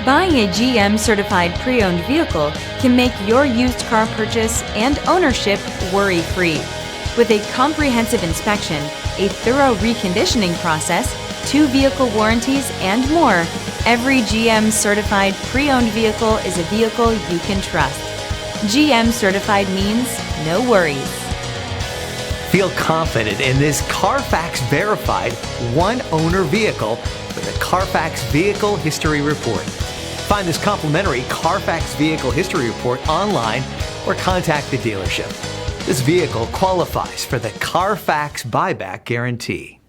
Buying a GM certified pre-owned vehicle can make your used car purchase and ownership worry-free. With a comprehensive inspection, a thorough reconditioning process, 2 vehicle warranties, and more, every GM certified pre-owned vehicle is a vehicle you can trust. GM certified means no worries. Feel confident in this CarFax verified one-owner vehicle with a CarFax Vehicle History Report. Find this complimentary CarFax Vehicle History Report online or contact the dealership. This vehicle qualifies for the CarFax Buyback Guarantee.